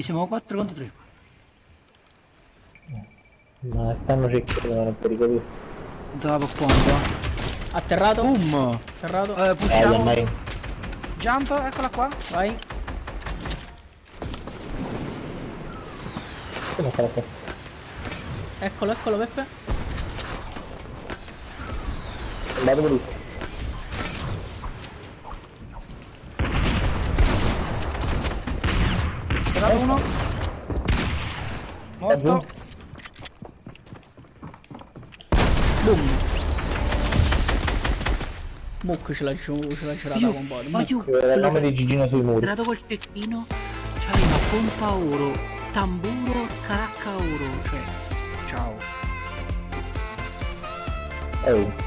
Siamo 4 contro 3. Ma stanno cercando, non pericoloso. Dava pompa. Atterrato. Boom! Atterrato. Pushiamo. Ormai. Jump, eccola qua. Vai. Come fa qua? Eccolo, eccolo Peppe. Andato per tutto. Atterrato uno. Morto. Boom. Mucco ce l'ha girata con bot. Ma giù, Era il nome quello di Gigino sui muri. entrato col cecchino c'aveva pompa oro, tamburo, scaracca oro, cioè, ciao. Oh.